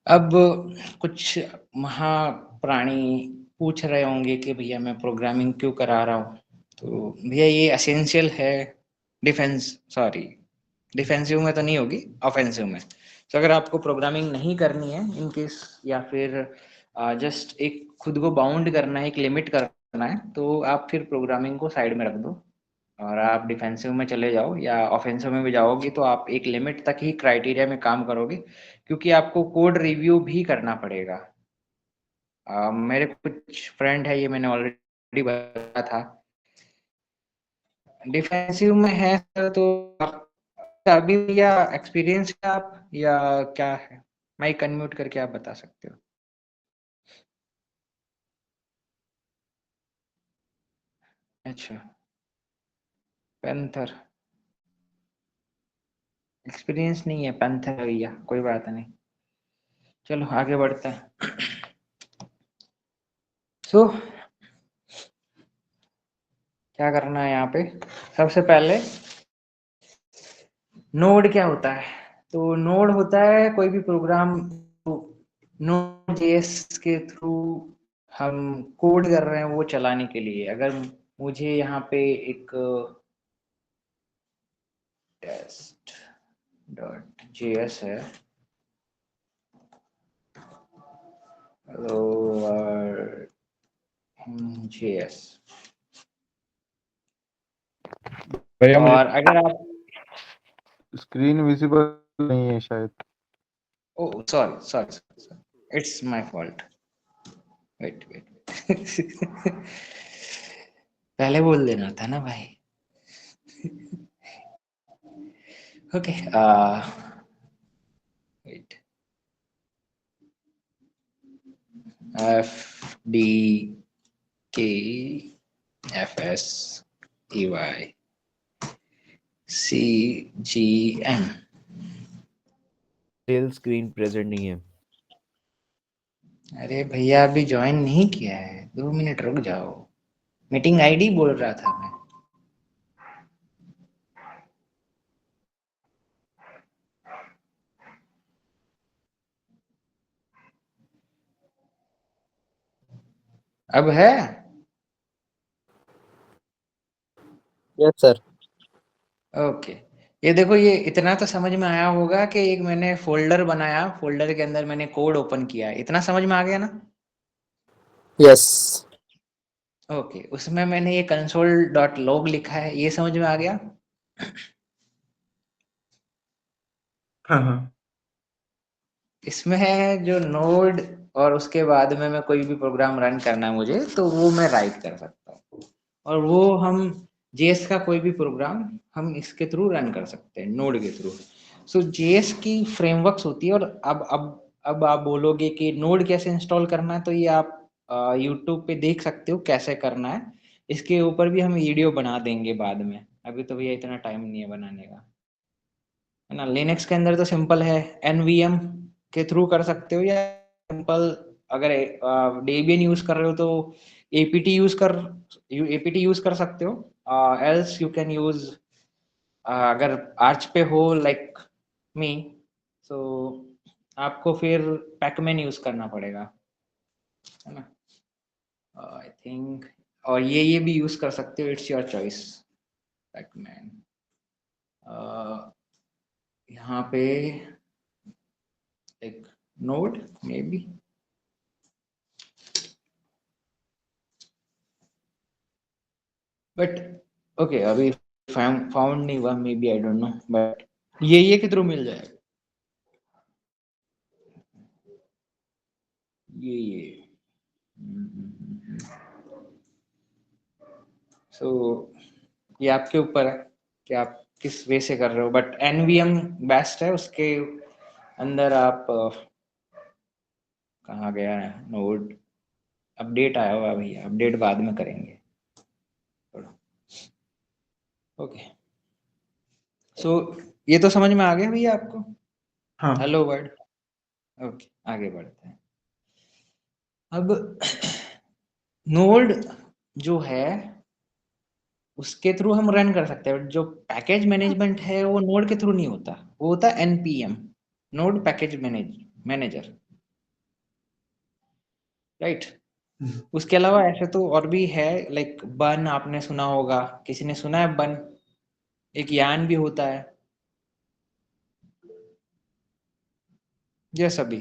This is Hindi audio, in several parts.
अब कुछ महाप्राणी पूछ रहे होंगे कि भैया मैं प्रोग्रामिंग क्यों करा रहा हूँ। तो भैया ये एसेंशियल है डिफेंसिव में तो नहीं होगी, ऑफेंसिव में। तो अगर आपको प्रोग्रामिंग नहीं करनी है इन केस, या फिर जस्ट एक खुद को बाउंड करना है, एक लिमिट करना है, तो आप फिर प्रोग्रामिंग को साइड में रख दो और आप डिफेंसिव में चले जाओ या ऑफेंसिव में भी जाओगे तो आप एक लिमिट तक ही क्राइटेरिया में काम करोगे, क्योंकि आपको कोड रिव्यू भी करना पड़ेगा। मेरे कुछ फ्रेंड है, ये मैंने ऑलरेडी बताया था, डिफेंसिव में है सर। तो आप अभी या एक्सपीरियंस है आप, या क्या है? माइक अनम्यूट करके आप बता सकते हो। अच्छा, पैंथर एक्सपीरियंस नहीं है पैंथर भैया, कोई बात नहीं, चलो आगे बढ़ते हैं। सो क्या करना है यहाँ पे? सबसे पहले नोड क्या होता है? तो नोड होता है कोई भी प्रोग्राम नोड जेएस के थ्रू हम कोड कर रहे हैं वो चलाने के लिए। अगर मुझे यहाँ पे एक टेस्ट डॉट जेएस है, जेएस, भैया मुझे और अगर आप स्क्रीन विजिबल नहीं है शायद। Oh sorry sorry, it's my fault, wait wait पहले बोल देना था ना भाई। Okay, wait, F D K F S E Y C G M. Tell screen present नहीं है। अरे भैया अभी ज्वाइन नहीं किया है, 2 मिनट रुक जाओ, मीटिंग आईडी बोल रहा था मैं। अब है? Yes sir. ओके, ये देखो, ये इतना तो समझ में आया होगा कि एक मैंने फोल्डर बनाया, फोल्डर के अंदर मैंने कोड ओपन किया, इतना समझ में आ गया ना? यस। ओके, उसमें मैंने ये कंसोल डॉट लॉग लिखा है, ये समझ में आ गया? हाँ हाँ। इसमें है जो नोड, और उसके बाद में मैं कोई भी प्रोग्राम रन करना है मुझे, तो वो मैं राइट कर सकता हूँ, और वो हम जेएस का कोई भी प्रोग्राम हम इसके थ्रू रन कर सकते हैं, नोड के थ्रू। सो जेएस की फ्रेमवर्क्स होती है। और अब आप बोलोगे कि नोड कैसे इंस्टॉल करना है, तो ये आप यूट्यूब पे देख सकते हो कैसे करना है। इसके ऊपर भी हम वीडियो बना देंगे बाद में, अभी तो भैया इतना टाइम नहीं है बनाने का, है ना। लिनक्स के अंदर तो सिंपल है, एनवीएम के थ्रू कर सकते हो, या सिंपल अगर डेबियन यूज कर रहे हो तो एपीटी यूज कर सकते हो। एल्स यू कैन यूज, अगर आर्च पे हो लाइक मी, तो आपको फिर पैकमैन यूज करना पड़ेगा, है ना। आई थिंक, और ये भी यूज कर सकते हो, इट्स योर चॉइस, पैकमैन। यहाँ पे एक node may be, but okay अभी फाउंड नहीं हुआ, may be, I don't know, but ये के थ्रू मिल जाएगा। ये सो ये आपके ऊपर है कि आप किस वे से कर रहे हो, बट एनवीएम बेस्ट है। उसके अंदर आप कहाँ गया है नोड, अपडेट आया हुआ भैया, अपडेट बाद में करेंगे। ओके, सो ये तो समझ में आ गया भैया आपको? हाँ हेलो वर्ड। ओके, आगे बढ़ते हैं। अब नोड जो है उसके थ्रू हम रन कर सकते हैं, जो पैकेज मैनेजमेंट है वो नोड के थ्रू नहीं होता, वो होता है NPM, node package manager. Right. उसके अलावा ऐसे तो और भी है, लाइक बन आपने सुना होगा, किसी ने सुना है बन? एक यान भी होता है, ये सभी।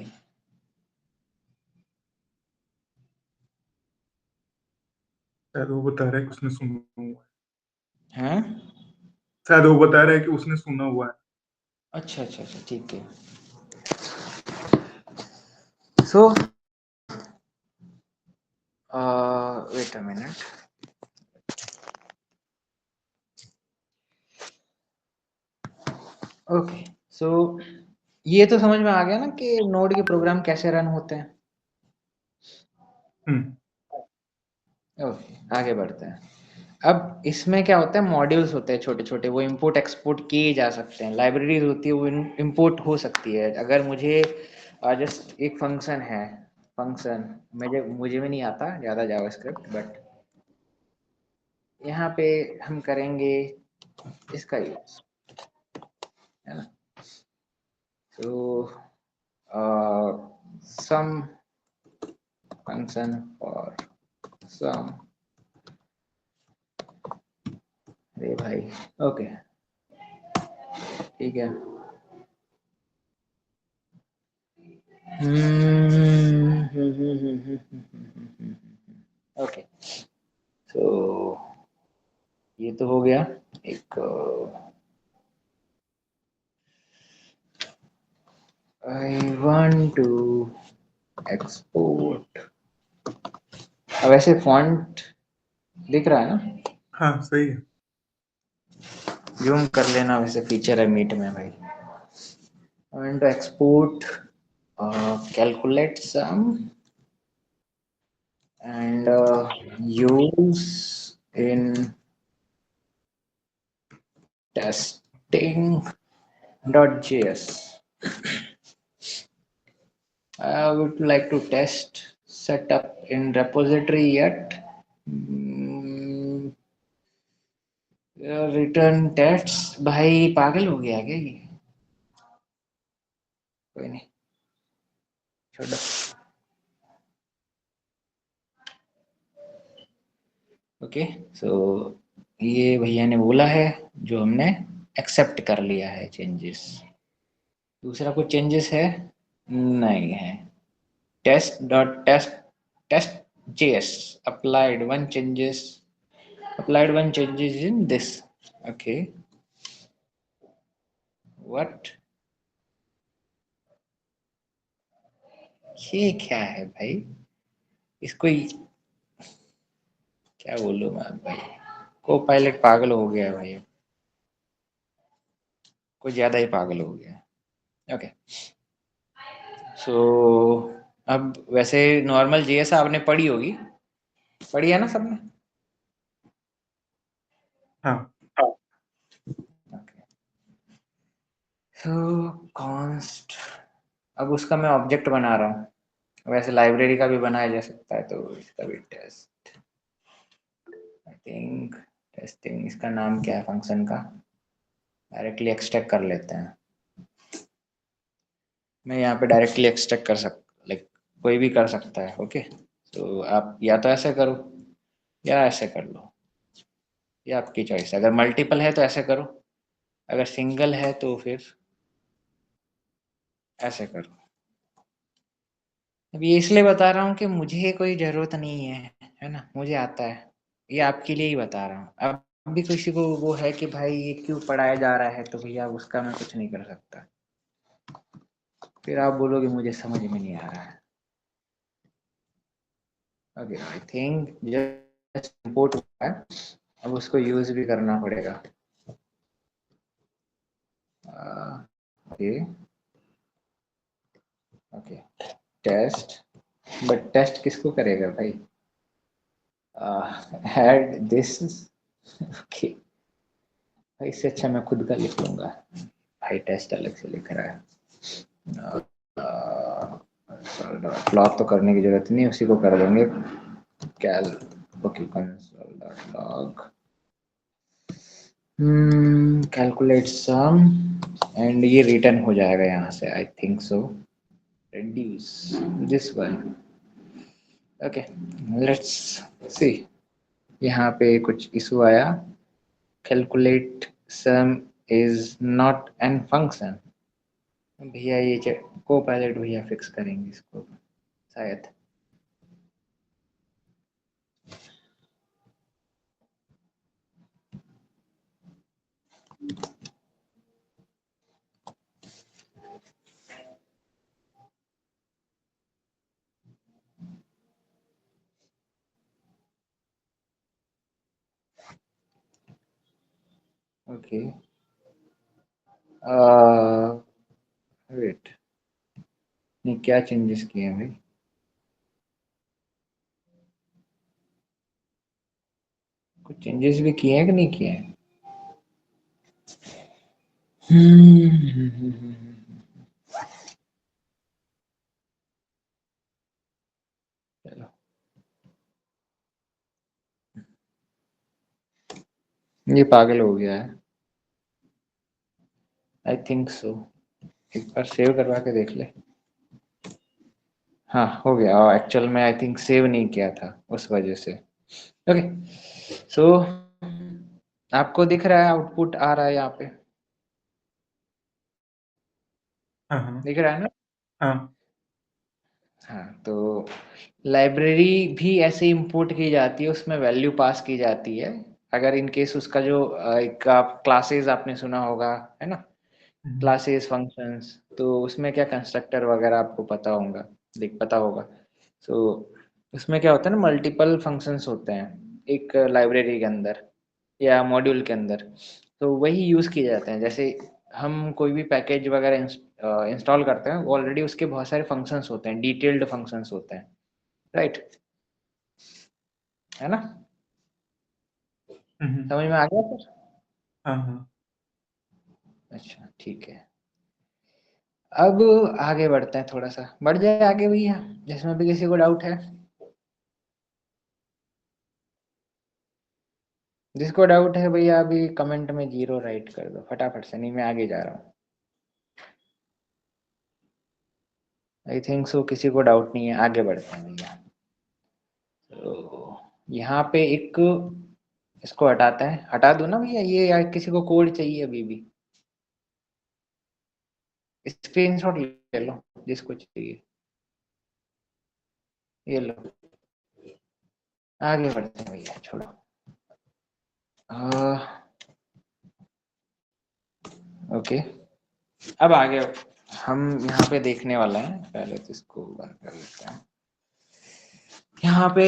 शायद वो बता रहा है कि उसने सुना हुआ है। हैं? शायद वो बता रहा है कि उसने सुना हुआ है। अच्छा अच्छा अच्छा, ठीक है। सो wait a minute. Okay, so ये तो समझ में आ गया ना कि नोड के प्रोग्राम कैसे रन होते हैं। ओके, आगे बढ़ते हैं। अब इसमें क्या होता है, मॉड्यूल्स होते हैं छोटे छोटे, वो इंपोर्ट एक्सपोर्ट किए जा सकते हैं। लाइब्रेरीज होती है, वो इंपोर्ट हो सकती है। अगर मुझे जस्ट एक फंक्शन है, फंक्शन मुझे भी नहीं आता ज़्यादा जावास्क्रिप्ट, बट यहाँ पे हम करेंगे इसका यूज, है ना। सो सम फंक्शन और सम, अरे भाई, ओके ठीक है। ओके, सो ये तो हो गया एक। I want to export. अब ऐसे फॉन्ट दिख रहा है ना? हाँ सही है। जूम कर लेना, वैसे फीचर है मीट में भाई। I want to export calculate sum and use in testing.js. I would like to test setup in repository yet. Return test, भाई पागल हो गया क्या ये? कोई नहीं, छोड़ो। ओके, सो ये भैया ने बोला है जो हमने एक्सेप्ट कर लिया है चेंजेस। दूसरा कुछ चेंजेस है? नहीं है। Test dot test test JS applied one changes, applied one changes in this. Okay, what? ये क्या है भाई? इसको क्या बोलूं मैं भाई? को पायलट पागल हो गया है भाई, कुछ ज्यादा ही पागल हो गया। ओके, सो अब वैसे नॉर्मल जेएस आपने पढ़ी होगी, पढ़ी है ना सबने? हाँ ओके, सो कॉन्स्ट, अब उसका मैं ऑब्जेक्ट बना रहा हूँ। वैसे लाइब्रेरी का भी बनाया जा सकता है, तो इसका भी टेस्ट, आई थिंक टेस्टिंग, इसका नाम क्या है फंक्शन का? डायरेक्टली एक्सट्रैक्ट कर लेते हैं। मैं यहाँ पे डायरेक्टली एक्सट्रैक्ट कर लाइक कोई भी कर सकता है। ओके, तो आप या तो ऐसे करो या ऐसे कर लो, ये आपकी चॉइस है। अगर मल्टीपल है तो ऐसे करो, अगर सिंगल है तो फिर ऐसे करो। अब ये इसलिए बता रहा हूँ कि मुझे कोई ज़रूरत नहीं है ना, मुझे आता है। ये आपके लिए ही बता रहा हूँ। अब भी किसी को वो है कि भाई ये क्यों पढ़ाया जा रहा है, तो भैया उसका मैं कुछ नहीं कर सकता। फिर आप बोलोगे मुझे समझ में नहीं आ रहा है। Okay, I think just import हुआ है, अब उसको यूज भी करना पड़ेगा। Okay okay, test, but test किसको करेगा भाई? Add this. ओके भाई, इससे अच्छा मैं खुद का लिख लूंगा। भाई टेस्ट अलग से लिख रहा है। प्लॉट तो करने की जरूरत नहीं, उसी को कर देंगे। कैल okay, console.log calculate sum, and ये रिटर्न हो जाएगा यहाँ से, I think so. reduce this one, okay, let's see. यहाँ पे कुछ इशू आया, calculate sum is not an function. भैया ये को पायलट भैया फिक्स करेंगे इसको शायद। ओके, वेट, नहीं क्या चेंजेस किए हैं भाई? कुछ चेंजेस भी किए हैं कि नहीं किए हैं? चलो, ये पागल हो गया है। आई थिंक सो, एक बार सेव करवा के देख ले। हाँ हो गया, एक्चुअल में आई थिंक सेव नहीं किया था उस वजह से। ओके, सो आपको दिख रहा है, आउटपुट आ रहा है यहाँ पे, हाँ दिख रहा है ना? हाँ हाँ, तो लाइब्रेरी भी ऐसे इंपोर्ट की जाती है, उसमें वैल्यू पास की जाती है। अगर इन केस उसका जो एक आप क्लासेस आपने सुना होगा, है ना, क्लासेस फंक्शंस, तो उसमें क्या कंस्ट्रक्टर वगैरह आपको पता होगा, देख पता होगा। तो उसमें क्या होता है ना, मल्टीपल फंक्शंस होते हैं एक लाइब्रेरी के अंदर या मॉड्यूल के अंदर, तो वही यूज़ किए जाते हैं। जैसे हम कोई भी पैकेज वगैरह इंस्टॉल करते हैं, ऑलरेडी उसके बहुत सारे फंक्शंस होते हैं, डिटेल्ड फंक्शंस होते हैं, राइट, है ना? समझ में आ गया सर? हाँ हाँ अच्छा ठीक है, अब आगे बढ़ते हैं, थोड़ा सा बढ़ जाए आगे भैया, जिसमें भी किसी को डाउट है। जिसको डाउट है भैया अभी कमेंट में 0 राइट कर दो फटाफट से, नहीं मैं आगे जा रहा हूँ। आई थिंक सो किसी को डाउट नहीं है, आगे बढ़ते हैं भैया। तो यहाँ पे एक, इसको हटाते हैं, हटा दो ना भैया ये, यार किसी को कोड चाहिए अभी भी, स्क्रीनशॉट ले लो जिसको चाहिए, ये लो। आगे बढ़ते हैं भैया, छोड़ो। ओके, अब आगे हम यहाँ पे देखने वाला है, पहले तो इसको बंद कर लेते हैं। यहाँ पे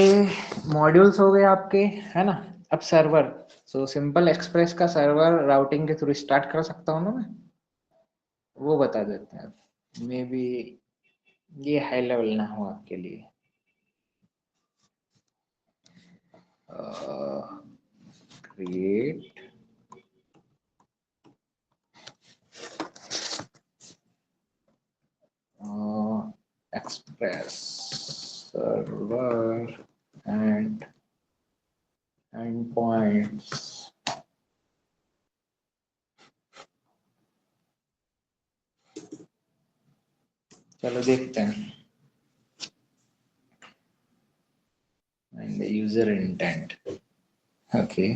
मॉड्यूल्स हो गए आपके, है ना? अब सर्वर, सो सिंपल एक्सप्रेस का सर्वर राउटिंग के थ्रू स्टार्ट कर सकता हूँ ना मैं, वो बता देते हैं। मे बी ये हाई लेवल ना हो आपके लिए। Create express server and endpoints। चलो देखते हैं, एंड यूजर इंटेंट। ओके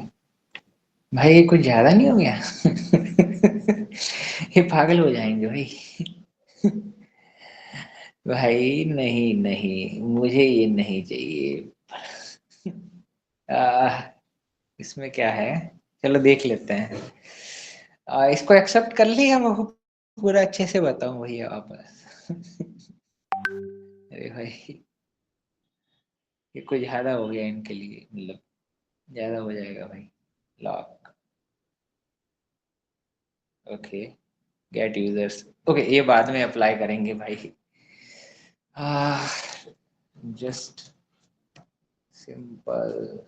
भाई, ये कुछ ज्यादा नहीं हो गया? ये पागल हो जाएंगे भाई। भाई नहीं नहीं, मुझे ये नहीं चाहिए। आ, इसमें क्या है, चलो देख लेते हैं। इसको एक्सेप्ट कर लिया, वो पूरा अच्छे से बताऊं भैया वापस। अरे भाई, ये कुछ ज्यादा हो गया इनके लिए, मतलब ज्यादा हो जाएगा भाई। Lock, okay, get users, okay ये बाद में अप्लाई करेंगे भाई। Just simple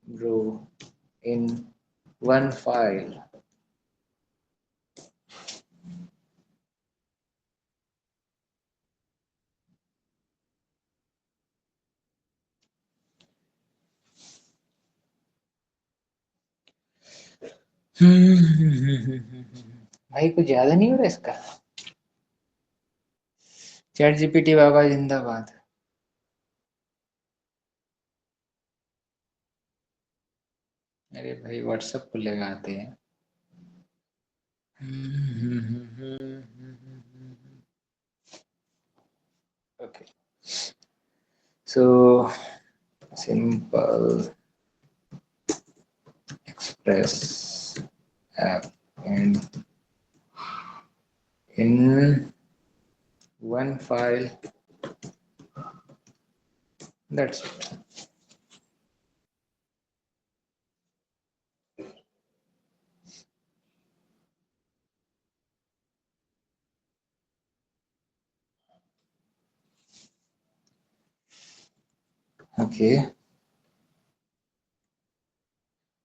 bro in one file. भाई कुछ ज्यादा नहीं हो रहा इसका? चैट जीपीटी बाबा जिंदाबाद। अरे भाई व्हाट्सएप खुलेगा आते हैं। Okay so simple express app and in one file, that's it. Okay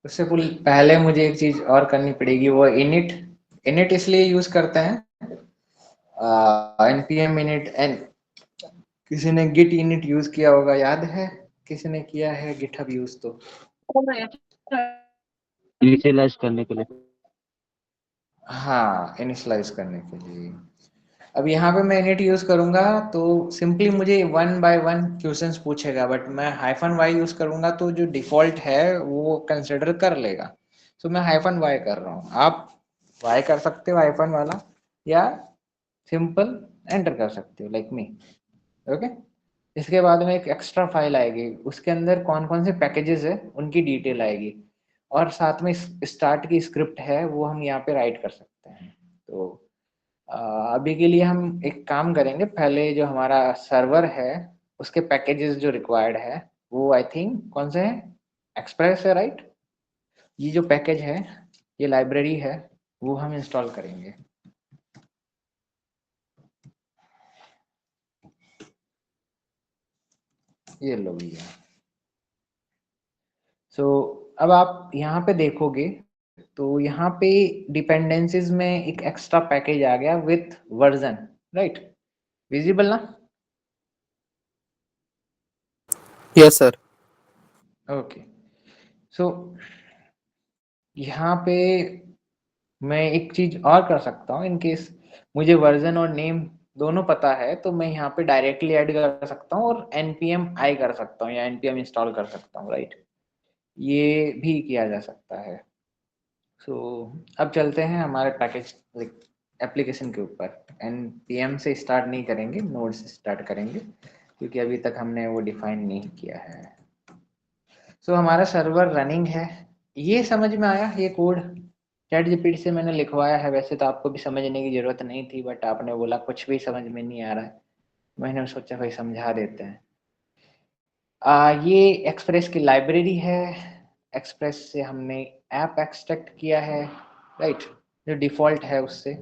उससे पहले मुझे एक चीज और करनी पड़ेगी, वो इनिट। इनिट इसलिए यूज करते हैं npm init एन। किसी ने git init यूज किया होगा, याद है? किसी ने किया है गिटहब यूज? तो इनिशियलाइज करने के लिए। हाँ, इनिशियलाइज करने के लिए। अब यहाँ पे मैं init यूज करूंगा तो सिंपली मुझे वन बाय वन क्वेश्चंस पूछेगा, बट मैं -y यूज करूंगा तो जो डिफॉल्ट है वो कंसिडर कर लेगा। तो मैं -y कर रहा हूँ, आप y कर सकते हो हाइफन वाला, या सिंपल एंटर कर सकते हो लाइक मी। ओके इसके बाद में एक एक्स्ट्रा फाइल आएगी, उसके अंदर कौन कौन से पैकेजेस है उनकी डिटेल आएगी, और साथ में स्टार्ट की स्क्रिप्ट है वो हम यहाँ पे राइट कर सकते हैं। तो अभी के लिए हम एक काम करेंगे, पहले जो हमारा सर्वर है उसके पैकेजेस जो रिक्वायर्ड है वो आई थिंक कौन से हैं, एक्सप्रेस है राइट। ये जो पैकेज है, ये लाइब्रेरी है, वो हम इंस्टॉल करेंगे। ये लो भैया। सो अब आप यहाँ पे देखोगे तो यहाँ पे डिपेंडेंसीज में एक एक्स्ट्रा पैकेज आ गया विथ वर्जन, राइट? विजिबल ना? Yes sir. ओके सो यहाँ पे मैं एक चीज और कर सकता हूँ, इन केस मुझे वर्जन और नेम दोनों पता है तो मैं यहाँ पे डायरेक्टली ऐड कर सकता हूँ और npm i कर सकता हूँ या npm इंस्टॉल कर सकता हूँ, राइट? ये भी किया जा सकता है। सो अब चलते हैं हमारे पैकेज एप्लीकेशन के ऊपर। npm से स्टार्ट नहीं करेंगे, नोड से स्टार्ट करेंगे क्योंकि अभी तक हमने वो डिफाइन नहीं किया है। सो हमारा सर्वर रनिंग है, ये समझ में आया? ये कोड चैट जीपीटी से मैंने लिखवाया है, वैसे तो आपको भी समझने की जरूरत नहीं थी, बट आपने बोला कुछ भी समझ में नहीं आ रहा है, मैंने सोचा भाई समझा देते हैं। ये एक्सप्रेस की लाइब्रेरी है, एक्सप्रेस से हमने ऐप एक्सट्रैक्ट किया है, राइट? जो डिफॉल्ट है उससे,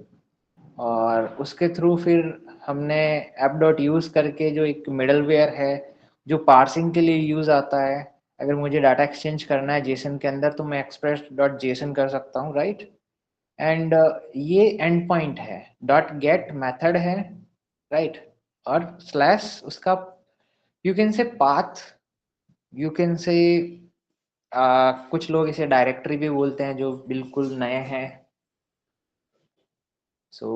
और उसके थ्रू फिर हमने ऐप डॉट यूज करके जो एक मिडलवेयर है जो पार्सिंग के लिए यूज आता है, अगर मुझे डाटा एक्सचेंज करना है जेसन के अंदर तो मैं एक्सप्रेस डॉट जेसन कर सकता हूँ, राइट? एंड ये एंड पॉइंट है, डॉट गेट मेथड है, राइट? और स्लैश उसका you can say path, you can say कुछ लोग इसे डायरेक्टरी भी बोलते हैं जो बिल्कुल नए हैं। सो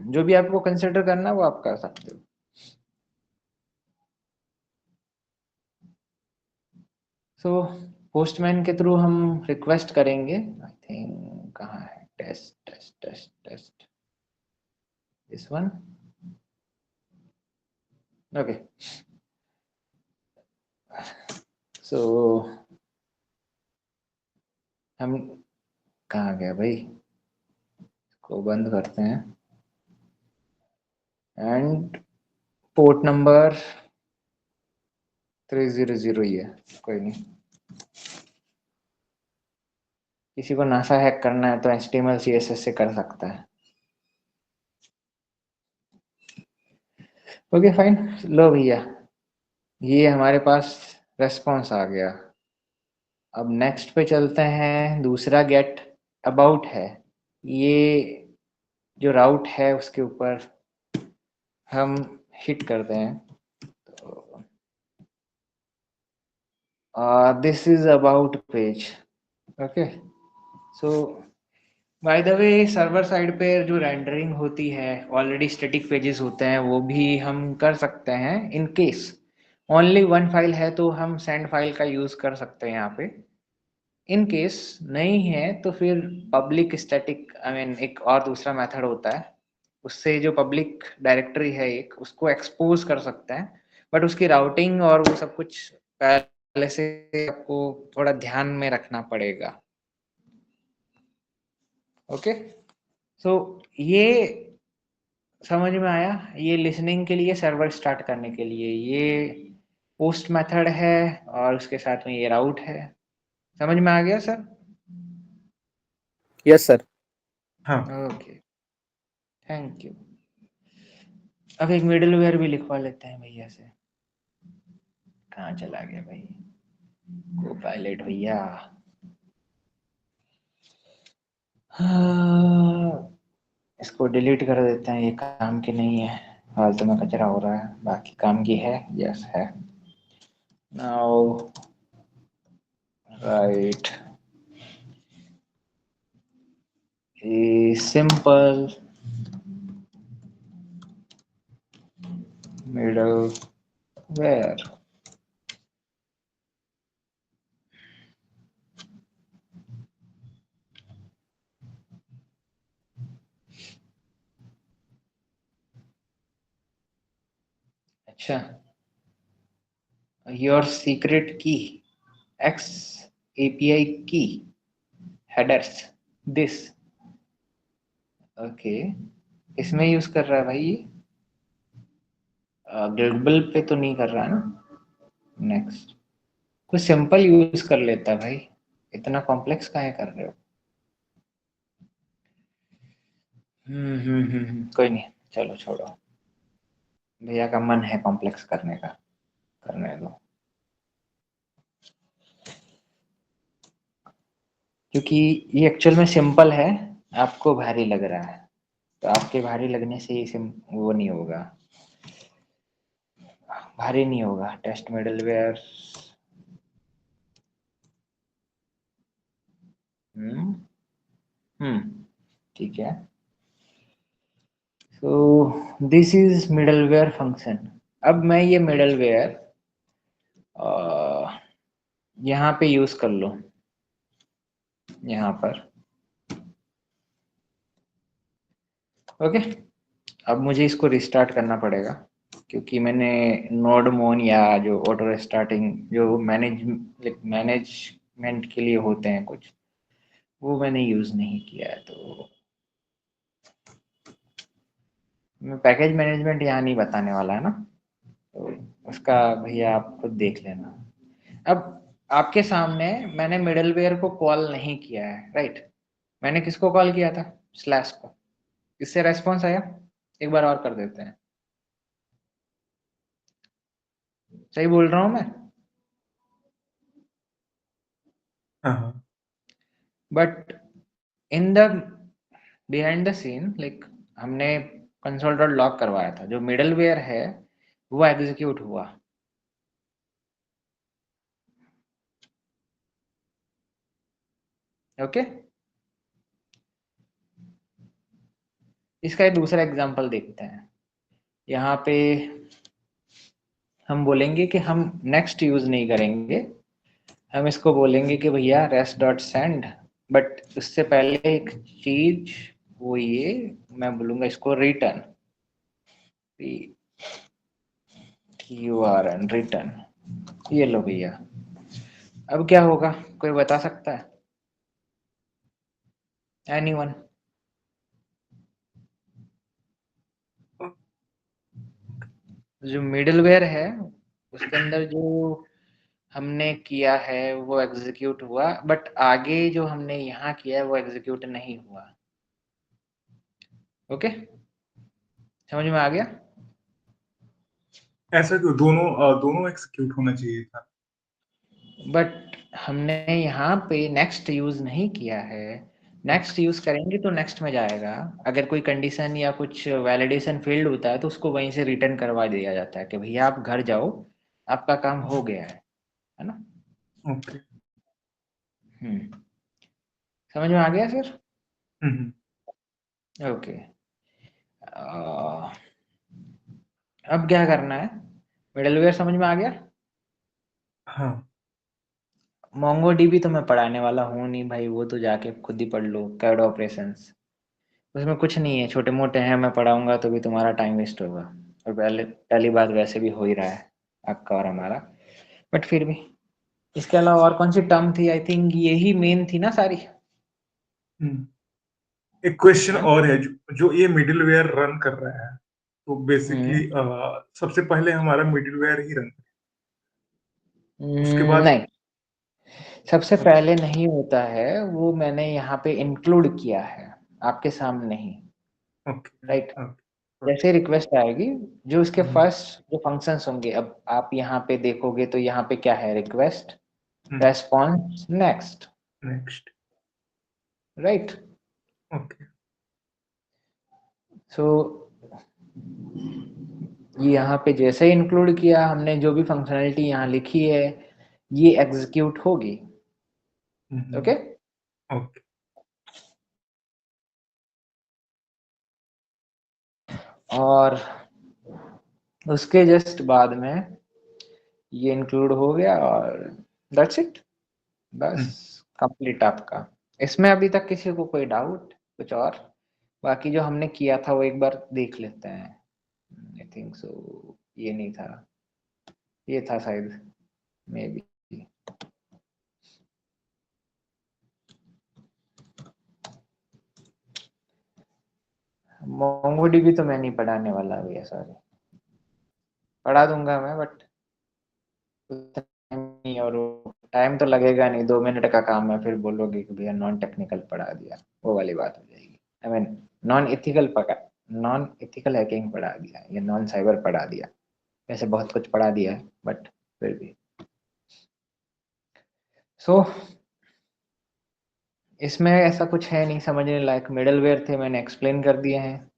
जो भी आपको कंसिडर करना है वो आप कर सकते हो। सो पोस्टमैन के थ्रू हम रिक्वेस्ट करेंगे, आई थिंक कहाँ है, test test test test, this one. Okay so हम कहाँ गया भाई, को बंद करते हैं एंड पोर्ट नंबर 300 ही है, कोई नहीं। किसी को नासा हैक करना है तो HTML CSS से कर सकता है। ओके फाइन, लो भैया ये हमारे पास रेस्पॉन्स आ गया। अब नेक्स्ट पे चलते हैं, दूसरा गेट अबाउट है, ये जो राउट है उसके ऊपर हम हिट करते हैं, तो this is about page. Okay so by the way server side पे जो रेंडरिंग होती है ऑलरेडी स्टैटिक पेजेस होते हैं वो भी हम कर सकते हैं। In case only one file है तो हम सेंड फाइल का यूज कर सकते हैं यहाँ पे। इन केस नहीं है तो फिर पब्लिक स्टैटिक आई मीन एक और दूसरा मेथड होता है, उससे जो पब्लिक डायरेक्टरी है एक उसको एक्सपोज कर सकते हैं, बट उसकी राउटिंग और वो सब कुछ पहले से आपको थोड़ा ध्यान में रखना पड़ेगा। ओके, सो ये समझ में आया? ये लिसनिंग के लिए सर्वर स्टार्ट करने के लिए ये पोस्ट मेथड है और उसके साथ में ये राउट है। समझ में आ गया सर? Yes sir. हाँ ओके, थैंक यू। अब एक मिडलवेयर भी लिखवा लेते हैं भैया से। कहाँ चला गया भाई को पायलट भैया? हाँ, इसको डिलीट कर देते हैं, ये काम की नहीं है, फालतू में कचरा हो रहा है। बाकी काम की है, यस है। Now right a simple middleware. अच्छा, योर सीक्रेट की एक्स एपीआई की हेडर्स दिस। ओके, इसमें यूज कर रहा है भाई ये? ग्लोबल पे तो नहीं कर रहा है ना? नेक्स्ट, कुछ सिंपल यूज कर लेता है भाई, इतना कॉम्प्लेक्स काहे कर रहे हो? कोई नहीं, चलो छोड़ो, भैया का मन है कॉम्प्लेक्स करने का, करने दो। क्योंकि ये एक्चुअल में सिंपल है, आपको भारी लग रहा है, तो आपके भारी लगने से ये वो नहीं होगा, भारी नहीं होगा। टेस्ट मिडलवेयर ठीक है। So this is middleware function. अब मैं ये मिडलवेयर यहाँ पे यूज कर लूँ, यहाँ पर। ओके, अब मुझे इसको रिस्टार्ट करना पड़ेगा, क्योंकि मैंने नोड मोन या जो ऑटो स्टार्टिंग जो मैनेजमेंट के लिए होते हैं कुछ, वो मैंने यूज नहीं किया है। तो मैं पैकेज मैनेजमेंट यहाँ नहीं बताने वाला है ना, तो उसका भैया आप खुद देख लेना। अब आपके सामने मैंने मिडलवेयर को कॉल नहीं किया है, राइट? मैंने किसको कॉल किया था? स्लैश को। इससे रेस्पॉन्स आया? एक बार और कर देते हैं। सही बोल रहा हूँ मैं? हाँ हाँ but in the behind the scene, like हमने कंसोल डॉट लॉग करवाया था, जो मिडलवेयर है वो एग्जीक्यूट हुआ। ओके, इसका एक दूसरा एग्जांपल देखते हैं। यहाँ पे हम बोलेंगे कि हम नेक्स्ट यूज नहीं करेंगे, हम इसको बोलेंगे कि भैया रेस्ट डॉट सेंड, बट उससे पहले एक चीज, वो ये मैं बोलूंगा इसको रिटर्न, RTURN रिटर्न। ये लो भैया, अब क्या होगा कोई बता सकता है? एनीवन? जो मिडलवेयर है उसके अंदर जो हमने किया है वो एग्जीक्यूट हुआ, बट आगे जो हमने यहाँ किया है वो एग्जीक्यूट नहीं हुआ। ओके, समझ में आ गया? ऐसा क्यों? दोनों एक्सिक्यूट होना चाहिए था। बट हमने यहाँ पे नेक्स्ट यूज नहीं किया है, नेक्स्ट यूज करेंगे तो नेक्स्ट में जाएगा। अगर कोई कंडीशन या कुछ वैलिडेशन फेल्ड होता है तो उसको वहीं से रिटर्न करवा दिया जाता है कि भैया आप घर जाओ, आपका काम हो गया है ना? ओके। समझ में आ गया सर? हम्म ओके, अब क्या करना है? मिडलवेयर समझ में आ गया? हाँ MongoDB तो मैं पढ़ाने वाला हूँ नहीं भाई, वो तो जाके खुद ही पढ़ लो, कैड ऑपरेशंस उसमें कुछ नहीं है, छोटे मोटे हैं, मैं पढ़ाऊंगा तो भी तुम्हारा टाइम वेस्ट होगा, और पहली बात वैसे भी हो ही रहा है आपका और हमारा, बट फिर भी। इसके अलावा और कौन सी टर्म थी? आई थिंक यही मेन थी ना सारी। एक क्वेश्चन हाँ? और है, जो ये मिडिलवेयर रन कर रहा है, तो बेसिकली सबसे पहले हमारा मिडिलवेयर ही रन, उसके बाद नहीं, सबसे पहले नहीं होता है वो, मैंने यहाँ पे इंक्लूड किया है आपके सामने ही, ओके राइट? ओके। जैसे रिक्वेस्ट आएगी, जो उसके फर्स्ट जो फंक्शंस होंगे, अब आप यहाँ पे देखोगे तो यहाँ पे क्या है? Request, response, next, next. Right? Okay. So ये यहाँ पे जैसे ही इंक्लूड किया हमने, जो भी फंक्शनैलिटी यहाँ लिखी है ये एग्जीक्यूट होगी। Okay, okay. और उसके जस्ट बाद में ये इंक्लूड हो गया और दैट्स इट, बस कंप्लीट आपका। इसमें अभी तक किसी को कोई डाउट कुछ और? बाकी जो हमने किया था वो एक बार देख लेते हैं। आई थिंक सो ये नहीं था, ये था शायद, मे बी। MongoDB तो मैं नहीं पढ़ाने वाला भैया, सॉरी। पढ़ा दूंगा मैं, बट नहीं, और टाइम तो लगेगा नहीं, 2 मिनट का काम है, फिर बोलोगे कि भैया नॉन टेक्निकल पढ़ा दिया, वो वाली बात हो जाएगी। I mean non ethical hacking पढ़ा दिया या नॉन साइबर पढ़ा दिया, वैसे बहुत कुछ पढ़ा दिया है, बट फिर भी। सो इसमें ऐसा कुछ है नहीं समझने लायक, मिडलवेयर थे, मैंने एक्सप्लेन कर दिए हैं।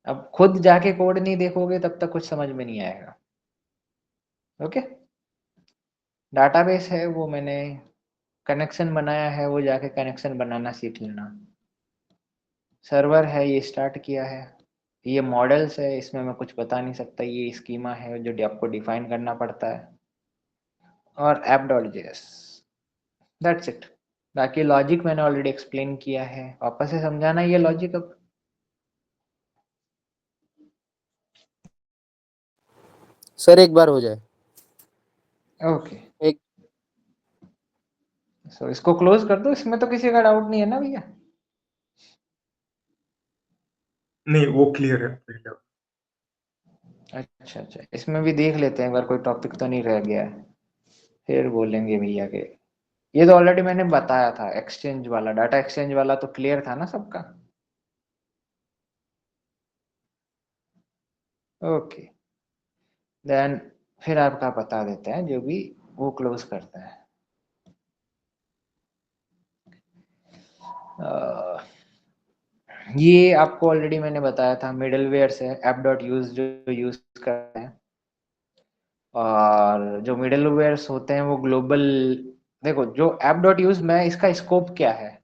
अब खुद जाके कोड नहीं देखोगे तब तक कुछ समझ में नहीं आएगा। ओके, डाटाबेस है वो मैंने कनेक्शन बनाया है, वो जाके कनेक्शन बनाना सीख लेना। सर्वर है, ये स्टार्ट किया है। ये मॉडल्स है, इसमें मैं कुछ बता नहीं सकता, ये स्कीमा है जो आपको डिफाइन करना पड़ता है। और app.js, दैट्स इट। बाकी लॉजिक मैंने ऑलरेडी एक्सप्लेन किया है, वापस से समझाना ये लॉजिक अब? सर एक बार हो जाए। ओके, एक सो इसको क्लोज कर दो, इसमें तो किसी का डाउट नहीं है ना भैया? नहीं, वो क्लियर है पहले। अच्छा अच्छा, इसमें भी देख लेते हैं एक बार, कोई टॉपिक तो नहीं रह गया है, फिर बोलेंगे भैया के। ये तो ऑलरेडी मैंने बताया था, एक्सचेंज वाला, डाटा एक्सचेंज वाला तो क्लियर था ना सबका? ओके, देन फिर आपका बता देते हैं जो भी, वो क्लोज करते हैं। ये आपको ऑलरेडी मैंने बताया था, मिडलवेयर से app.use जो यूज करते हैं, और जो मिडलवेयर्स होते हैं वो ग्लोबल। देखो जो app.use, मैं इसका स्कोप क्या है,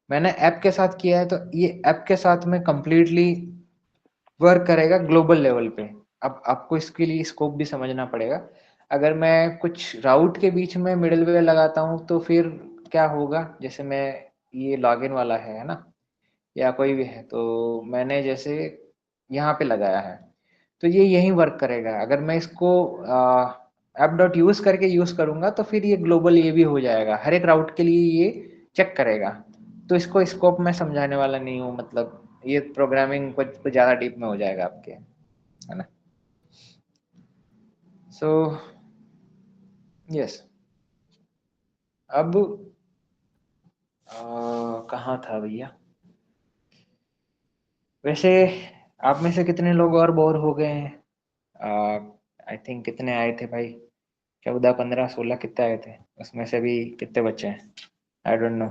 मैंने ऐप के साथ किया है, तो ये ऐप के साथ में कंप्लीटली वर्क करेगा ग्लोबल लेवल पे। अब आपको इसके लिए स्कोप भी समझना पड़ेगा। अगर मैं कुछ राउट के बीच में मिडलवेयर लगाता हूँ तो फिर क्या होगा, जैसे मैं ये लॉगिन वाला है ना, या कोई भी है, तो मैंने जैसे यहाँ पे लगाया है, तो ये यहीं वर्क करेगा। अगर मैं इसको app.use करके यूज करूंगा तो फिर ये ग्लोबल ये भी हो जाएगा, हर एक राउट के लिए ये चेक करेगा। तो इसको स्कोप में समझाने वाला नहीं हूँ, मतलब ये प्रोग्रामिंग कुछ ज्यादा डीप में हो जाएगा आपके, है ना? सो यस, अब कहाँ था भैया? वैसे आप में से कितने लोग और बोर हो गए हैं? आई थिंक कितने आए थे भाई, 14 15 16 कितने आए थे, उसमें से भी कितने बचे हैं? I don't know.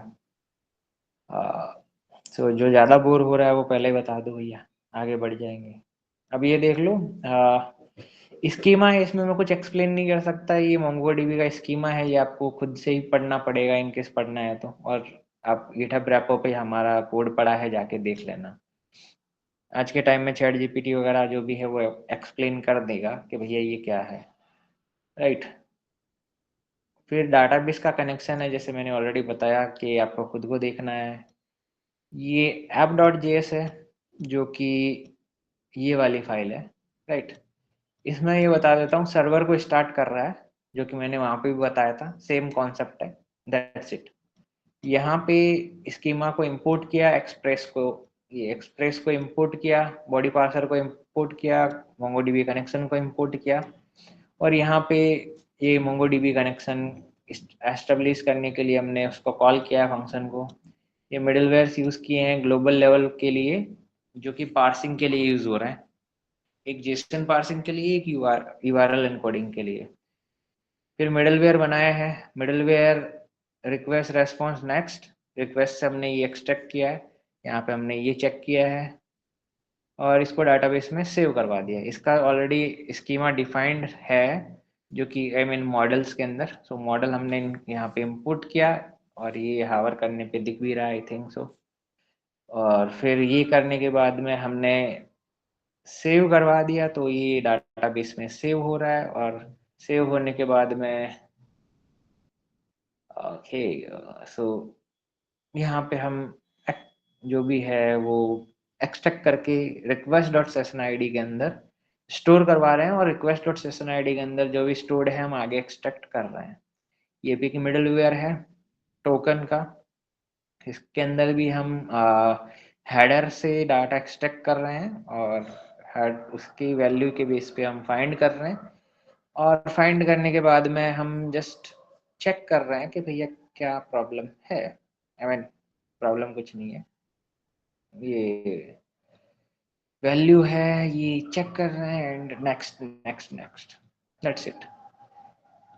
सो जो ज़्यादा बोर हो रहा है वो पहले ही बता दो भैया, आगे बढ़ जाएंगे। अब ये देख लो, स्कीमा है, इसमें मैं कुछ एक्सप्लेन नहीं कर सकता, ये MongoDB का स्कीमा है, ये आपको खुद से ही पढ़ना पड़ेगा इनकेस पढ़ना है तो। और आप गिटहब रेपो पे हमारा कोड पड़ा है, जाके देख लेना। आज के टाइम में चैट GPT वगैरह जो भी है वो एक्सप्लेन कर देगा कि भैया ये क्या है, राइट? फिर डाटाबेस का कनेक्शन है, जैसे मैंने ऑलरेडी बताया कि आपको खुद को देखना है। ये app.js है जो कि ये वाली फाइल है, राइट। इसमें ये बता देता हूँ, सर्वर को स्टार्ट कर रहा है, जो कि मैंने वहाँ पे भी बताया था, सेम कॉन्सेप्ट है, दैट्स इट। यहाँ पे स्कीमा को इंपोर्ट किया, एक्सप्रेस को इंपोर्ट किया, बॉडी पार्सर को इंपोर्ट किया, मोंगोडीबी कनेक्शन को इंपोर्ट किया, और यहाँ पे ये मोंगोडीबी कनेक्शन एस्टेब्लिश करने के लिए हमने उसको कॉल किया फंक्शन को। ये मिडलवेयर्स यूज किए हैं ग्लोबल लेवल के लिए, जो कि पार्सिंग के लिए यूज हो रहे हैं, एक जेसन पार्सिंग के लिए, एक यूआरएल एनकोडिंग के लिए। फिर मिडलवेयर बनाया है, middleware request response next, request से हमने ये एक्सट्रैक्ट किया है, यहाँ पे हमने ये चेक किया है और इसको डाटाबेस में सेव करवा दिया। इसका ऑलरेडी स्कीमा डिफाइंड है, जो कि आई मीन मॉडल्स के अंदर। सो मॉडल हमने यहाँ पे इंपोर्ट किया और ये हावर करने पे दिख भी रहा है, आई थिंक सो। और फिर ये करने के बाद में हमने सेव करवा दिया, तो ये डाटाबेस में सेव हो रहा है। और सेव होने के बाद में ओके, सो यहाँ पे हम जो भी है वो एक्सट्रैक्ट करके रिक्वेस्ट डॉट सेशन आईडी के अंदर स्टोर करवा रहे हैं, और रिक्वेस्ट डॉट सेशन आईडी के अंदर जो भी स्टोर्ड है हम आगे एक्सट्रैक्ट कर रहे हैं। ये भी कि मिडलवेयर है टोकन का, इसके अंदर भी हम हेडर से डाटा एक्सट्रैक्ट कर रहे हैं और उसकी वैल्यू के बेस पे हम फाइंड कर रहे हैं। और फाइंड करने के बाद में हम जस्ट चेक कर रहे हैं कि भैया क्या प्रॉब्लम है। आई मीन प्रॉब्लम कुछ नहीं है, ये वैल्यू है, ये चेक कर रहे हैं and next next next, that's it.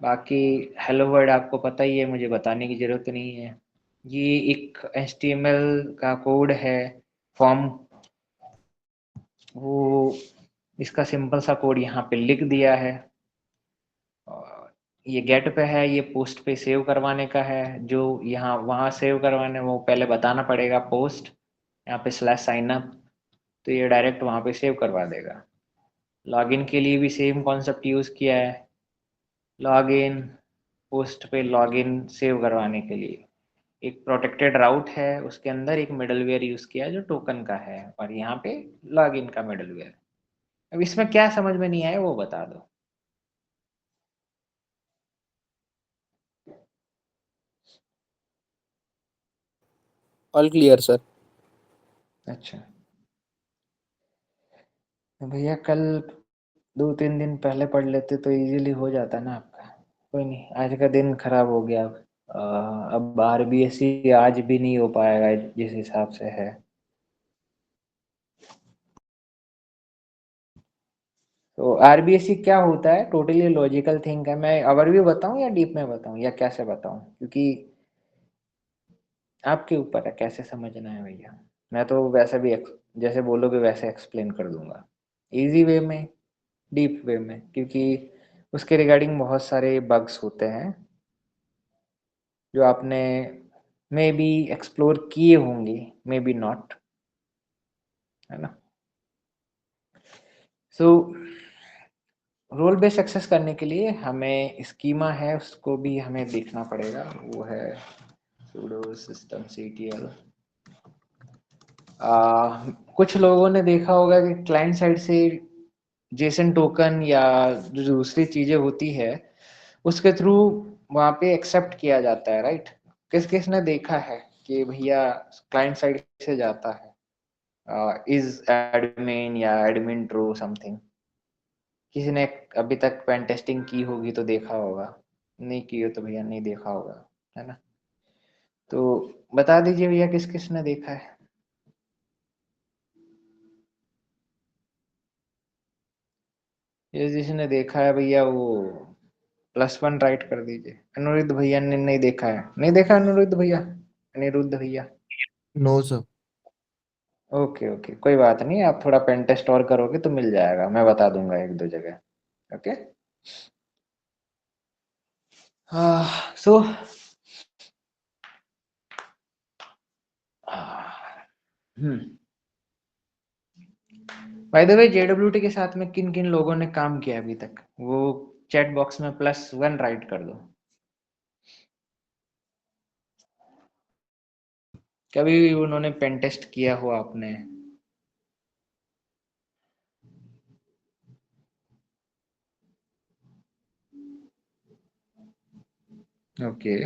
बाकी हेलो वर्ड आपको पता ही है, मुझे बताने की जरूरत नहीं है। ये एक HTML का कोड है, फॉर्म, वो इसका सिंपल सा कोड यहाँ पे लिख दिया है। और ये गेट पे है, ये पोस्ट पे सेव करवाने का है, जो यहाँ वहाँ सेव करवाने वो पहले बताना पड़ेगा पोस्ट, यहाँ पे /sign up, तो ये डायरेक्ट वहाँ पे सेव करवा देगा। लॉगिन के लिए भी सेम कॉन्सेप्ट यूज़ किया है, लॉगिन पोस्ट पे लॉगिन सेव करवाने के लिए एक प्रोटेक्टेड राउट है, उसके अंदर एक मिडलवेयर यूज़ किया है जो टोकन का है, और यहाँ पे लॉगिन का मिडलवेयर। अब इसमें क्या समझ में नहीं आया वो बता दो। All clear sir. अच्छा तो भैया कल 2-3 दिन पहले पढ़ लेते तो इजीली हो जाता ना आपका। कोई नहीं, आज का दिन खराब हो गया। अब RBSE आज भी नहीं हो पाएगा जिस हिसाब से है। तो RBSE क्या होता है, टोटली लॉजिकल थिंग है। मैं ओवरव्यू बताऊं या डीप में बताऊं या कैसे बताऊं, क्योंकि आपके ऊपर है कैसे समझना है भैया। मैं तो वैसे भी जैसे बोलोगे वैसे एक्सप्लेन कर दूंगा, इजी वे में, डीप वे में, क्योंकि उसके रिगार्डिंग बहुत सारे बग्स होते हैं जो आपने मे बी एक्सप्लोर किए होंगे, मे बी नॉट, है ना। सो रोल बेस्ड एक्सेस करने के लिए हमें स्कीमा है, उसको भी हमें देखना पड़ेगा, वो है sudo systemctl। कुछ लोगों ने देखा होगा कि क्लाइंट साइड से जेसन टोकन या जो दूसरी चीजें होती है उसके थ्रू वहाँ पे एक्सेप्ट किया जाता है, राइट। किस किस ने देखा है कि भैया क्लाइंट साइड से जाता है, इज एडमिन या एडमिन ट्रू समथिंग। किसी ने अभी तक पेन टेस्टिंग की होगी तो देखा होगा, नहीं की हो तो भैया नहीं देखा होगा, है ना। तो बता दीजिए भैया किस किस ने देखा है। ये जिसने देखा है भैया वो +1 राइट कर दीजिए। अनिरुद्ध भैया ने नहीं देखा है, नहीं देखा अनिरुद्ध भैया, अनिरुद्ध भैया। No sir. ओके ओके, कोई बात नहीं, आप थोड़ा पेन टेस्ट और करोगे तो मिल जाएगा, मैं बता दूंगा 1-2 जगह। Okay so by the way JWT के साथ में किन किन लोगों ने काम किया अभी तक, वो चैट बॉक्स में +1 राइट कर दो। कभी उन्होंने पेन टेस्ट किया हो आपने? ओके,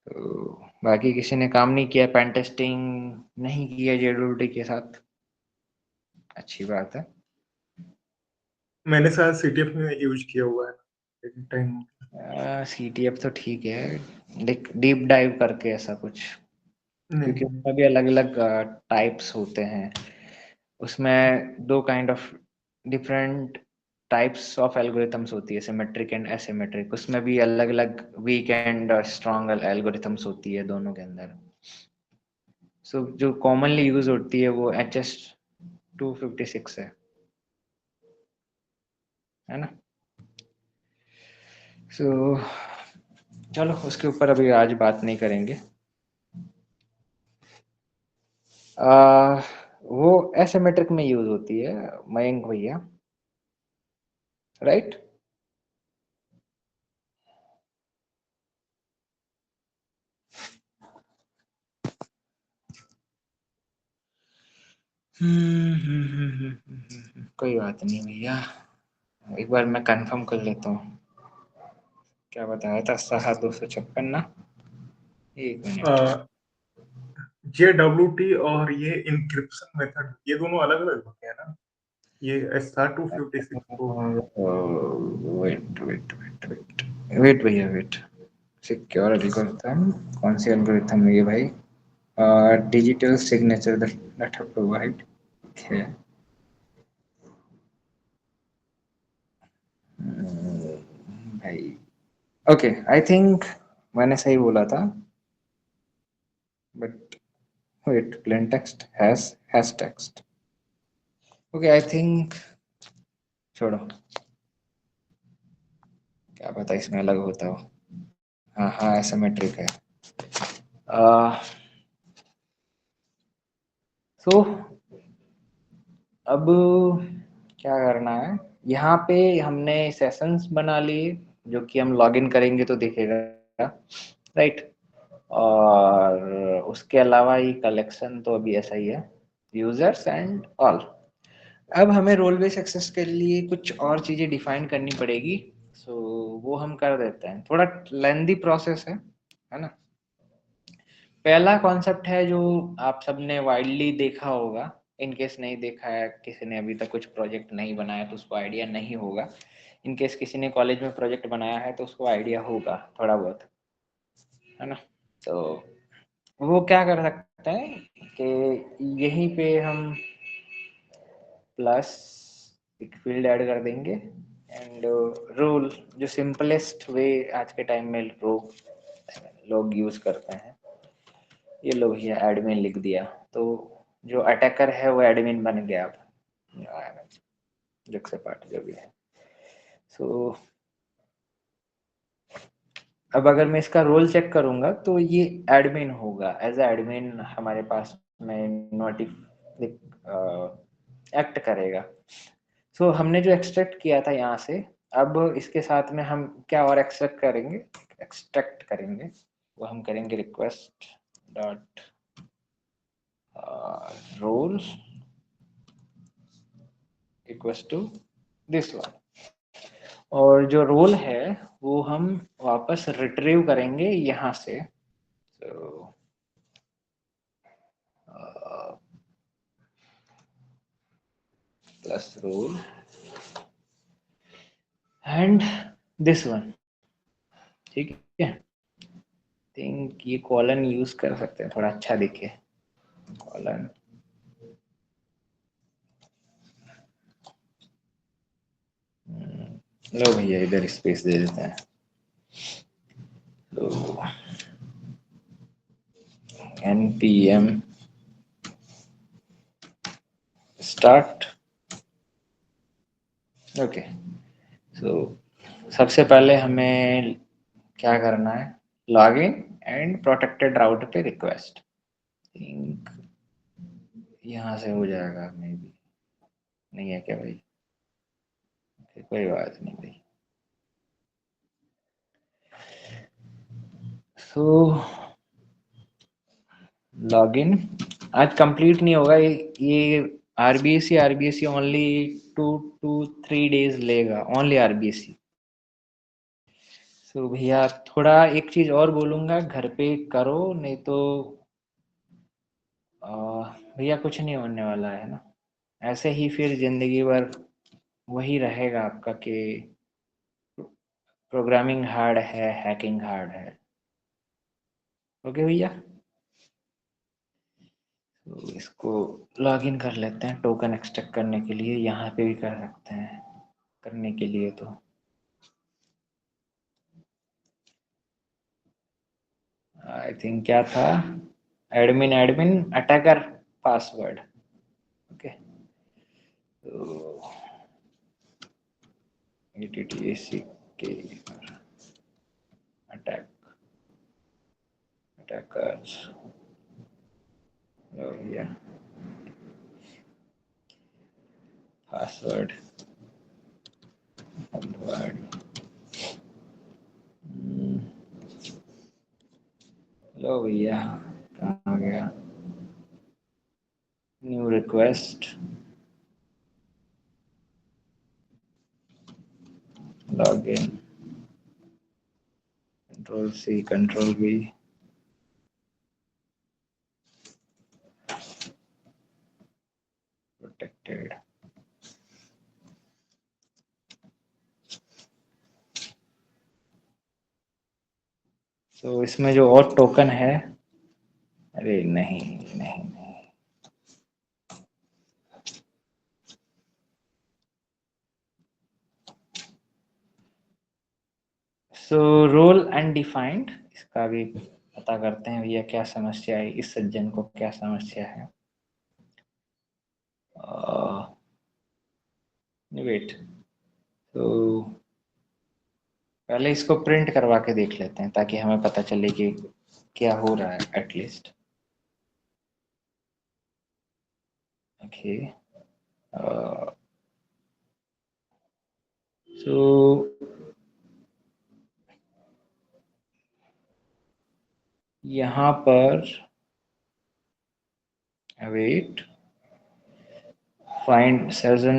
तो बाकी किसी ने काम नहीं किया, पेन टेस्टिंग नहीं किया JWT के साथ? अच्छी बात है। मैंने शायद CTF में यूज किया हुआ है एक टाइम। CTF तो ठीक है, डीप डाइव करके ऐसा कुछ, क्योंकि नहीं, उसमें भी अलग अलग टाइप्स होते हैं। उसमें दो kind of different types of algorithms होती है, सिमेट्रिक एंड एसिमेट्रिक। उसमें भी अलग अलग वीक एंड स्ट्रॉन्ग एल्गोरिथम्स होती है दोनों के अंदर। सो जो कॉमनली यूज होती है वो HS256 है ना। सो चलो उसके ऊपर अभी आज बात नहीं करेंगे। वो एसिमेट्रिक में यूज होती है मयंक भैया, राइट? कोई बात नहीं भैया, एक बार मैं कंफर्म कर लेता हूँ। क्या बताया था, 256 ना? एक मिनट। JWT और ये इंक्रिप्शन मेथड, ये दोनों अलग अलग होते हैं ना। ये SR256 को wait wait wait wait wait भैया वेट। सिक्योर एल्गोरिथम, कौन सी एल्गोरिथम है ये भाई? डिजिटल सिग्नेचर दैट प्रोवाइड है। भाई ओके, आई थिंक मैंने सही बोला था, but wait, plain text hash text. Okay I think, छोड़ो, क्या पता इसमें अलग होता हो। हाँ हाँ, एसिमेट्रिक है। सो अब क्या करना है, यहाँ पे हमने सेशंस बना लिए जो कि हम लॉगिन करेंगे तो दिखेगा, राइट? और उसके अलावा ये कलेक्शन तो अभी ऐसा ही है, यूजर्स एंड ऑल। अब हमें रोल बेस्ड एक्सेस के लिए कुछ और चीजें डिफाइन करनी पड़ेगी। सो वो हम कर देते हैं, थोड़ा लेंदी प्रोसेस है ना। पहला कॉन्सेप्ट है जो आप सबने वाइडली देखा होगा, इनकेस नहीं देखा है, किसी ने अभी तक कुछ प्रोजेक्ट नहीं बनाया तो उसको आइडिया नहीं होगा। इनकेस किसी ने कॉलेज में प्रोजेक्ट बनाया है तो उसको आइडिया होगा थोड़ा बहुत, है ना। तो वो क्या कर सकते हैं कि यहीं पे हम प्लस एक फील्ड ऐड कर देंगे एंड रूल, जो सिंपलेस्ट वे आज के टाइम में लोग यूज करते हैं। ये लो भैया, एडमिन लिख दिया, तो जो अटैकर है वो एडमिन बन गया। अब जग से पार्ट जो भी है। सो अब अगर मैं इसका रोल चेक करूंगा तो ये एडमिन होगा, एज एडमिन हमारे पास में नोटिफ एक्ट करेगा। सो हमने जो एक्सट्रैक्ट किया था यहाँ से, अब इसके साथ में हम क्या और एक्सट्रैक्ट करेंगे, वो हम करेंगे request dot role equals to this one. और जो रोल है वो हम वापस रिट्रीव करेंगे यहाँ से। so, plus role and this one, ठीक है। थिंक ये कॉलन यूज कर सकते हैं, थोड़ा अच्छा दिखे कॉलन। लो भैया इधर स्पेस दे देते हैं। तो npm स्टार्ट। ओके, सो सबसे पहले हमें क्या करना है, लॉगिन एंड प्रोटेक्टेड राउट पे रिक्वेस्ट। थिंक यहाँ से हो जाएगा, मे बी नहीं है क्या भाई? कोई बात नहीं भाई। सो लॉगिन आज कंप्लीट नहीं होगा ये आरबीएससी ओनली 2 to 3 days लेगा, ओनली आरबीएससी। तो भैया थोड़ा एक चीज और बोलूंगा, घर पे करो, नहीं तो भैया कुछ नहीं होने वाला है ना, ऐसे ही फिर जिंदगी भर वही रहेगा आपका कि प्रोग्रामिंग हार्ड है, हैकिंग हार्ड है। ओके भैया, तो इसको लॉगिन कर लेते हैं टोकन एक्सट्रैक्ट करने के लिए, यहाँ पे भी कर सकते हैं करने के लिए। तो आई थिंक क्या था, एडमिन अटैकर पासवर्ड। ओके, तो ATTACK attackers, yeah, password लो भैया, कहाँ आ गया, new request, login, Control+C, Control+V, protected। तो इसमें जो और टोकन है, अरे नहीं नहीं नहीं, सो रोल अनडिफाइंड, इसका भी पता करते हैं भैया क्या समस्या है, इस सज्जन को क्या समस्या है। वेट, तो पहले इसको प्रिंट करवा के देख लेते हैं ताकि हमें पता चले कि क्या हो रहा है एटलीस्ट। ओके, सो यहाँ पर wait, find surgeon